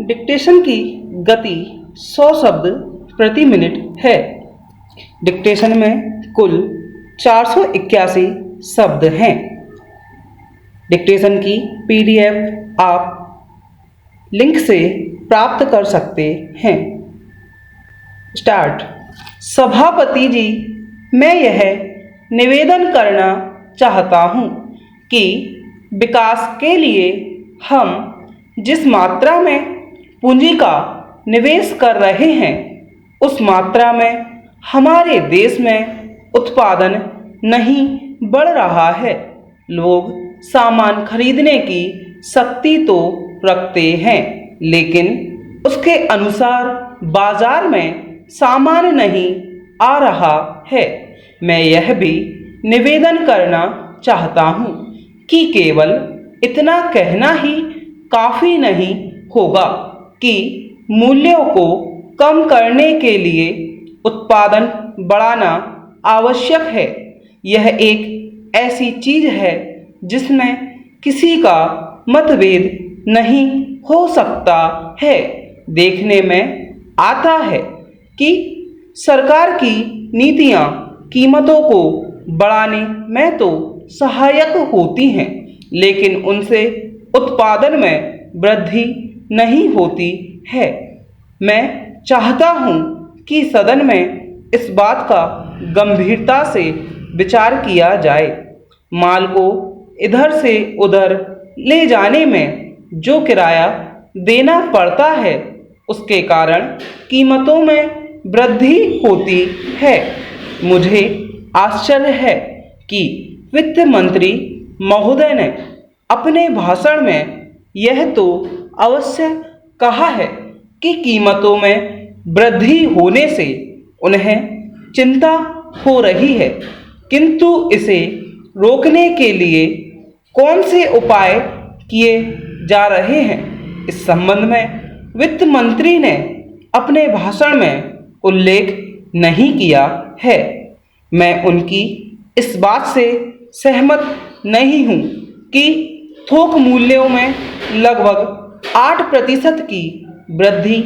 Dictation की गति 100 शब्द प्रति मिनट है। डिक्टेशन में कुल 481 शब्द हैं। डिक्टेशन की पीडीएफ आप लिंक से प्राप्त कर सकते हैं। स्टार्ट। सभापति जी, मैं यह निवेदन करना चाहता हूँ कि विकास के लिए हम जिस मात्रा में पूंजी का निवेश कर रहे हैं उस मात्रा में हमारे देश में उत्पादन नहीं बढ़ रहा है। लोग सामान खरीदने की शक्ति तो रखते हैं, लेकिन उसके अनुसार बाजार में सामान नहीं आ रहा है। मैं यह भी निवेदन करना चाहता हूँ कि केवल इतना कहना ही काफ़ी नहीं होगा कि मूल्यों को कम करने के लिए उत्पादन बढ़ाना आवश्यक है। यह एक ऐसी चीज़ है जिसमें किसी का मतभेद नहीं हो सकता है। देखने में आता है कि सरकार की नीतियाँ कीमतों को बढ़ाने में तो सहायक होती हैं, लेकिन उनसे उत्पादन में वृद्धि नहीं होती है। मैं चाहता हूँ कि सदन में इस बात का गंभीरता से विचार किया जाए। माल को इधर से उधर ले जाने में जो किराया देना पड़ता है उसके कारण कीमतों में वृद्धि होती है। मुझे आश्चर्य है कि वित्त मंत्री महोदय ने अपने भाषण में यह तो अवश्य कहा है कि कीमतों में वृद्धि होने से उन्हें चिंता हो रही है, किंतु इसे रोकने के लिए कौन से उपाय किए जा रहे हैं, इस संबंध में वित्त मंत्री ने अपने भाषण में उल्लेख नहीं किया है। मैं उनकी इस बात से सहमत नहीं हूँ कि थोक मूल्यों में लगभग 8% की वृद्धि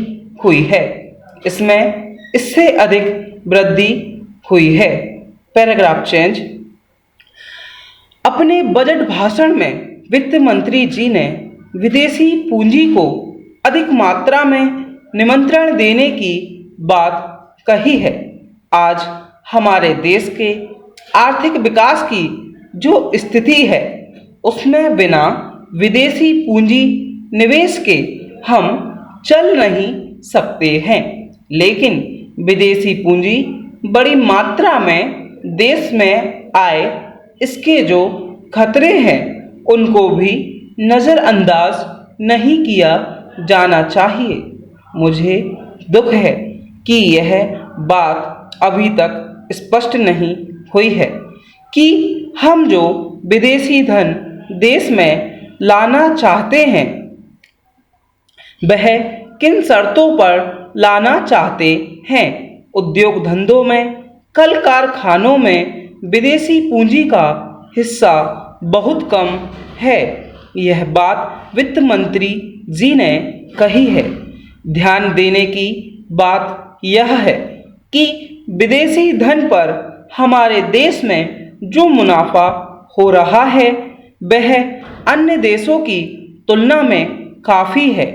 हुई है। इसमें इससे अधिक वृद्धि हुई है। Paragraph change. अपने बजट भाषण में वित्त मंत्री जी ने विदेशी पूंजी को अधिक मात्रा में निमंत्रण देने की बात कही है। आज हमारे देश के आर्थिक विकास की जो स्थिति है उसमें बिना विदेशी पूंजी निवेश के हम चल नहीं सकते हैं, लेकिन विदेशी पूंजी बड़ी मात्रा में देश में आए इसके जो खतरे हैं उनको भी नज़रअंदाज नहीं किया जाना चाहिए। मुझे दुख है कि यह बात अभी तक स्पष्ट नहीं हुई है कि हम जो विदेशी धन देश में लाना चाहते हैं वह किन शर्तों पर लाना चाहते हैं। उद्योग धंधों में, कल कारखानों में विदेशी पूंजी का हिस्सा बहुत कम है। यह बात वित्त मंत्री जी ने कही है। ध्यान देने की बात यह है कि विदेशी धन पर हमारे देश में जो मुनाफा हो रहा है वह अन्य देशों की तुलना में काफ़ी है,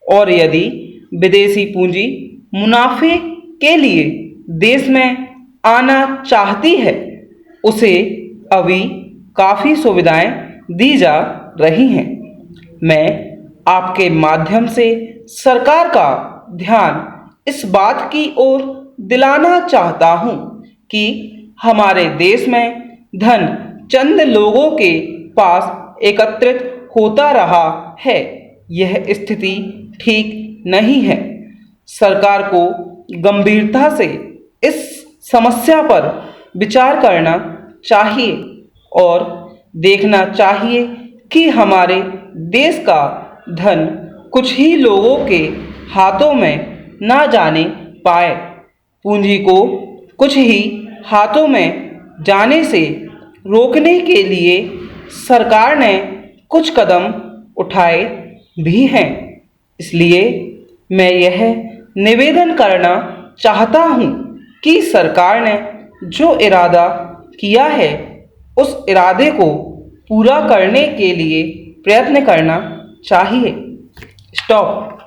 और यदि विदेशी पूंजी मुनाफे के लिए देश में आना चाहती है उसे अभी काफ़ी सुविधाएं दी जा रही हैं। मैं आपके माध्यम से सरकार का ध्यान इस बात की ओर दिलाना चाहता हूँ कि हमारे देश में धन चंद लोगों के पास एकत्रित होता रहा है। यह स्थिति ठीक नहीं है। सरकार को गंभीरता से इस समस्या पर विचार करना चाहिए और देखना चाहिए कि हमारे देश का धन कुछ ही लोगों के हाथों में ना जाने पाए। पूंजी को कुछ ही हाथों में जाने से रोकने के लिए सरकार ने कुछ कदम उठाए भी हैं। इसलिए मैं यह निवेदन करना चाहता हूँ कि सरकार ने जो इरादा किया है उस इरादे को पूरा करने के लिए प्रयत्न करना चाहिए। स्टॉप।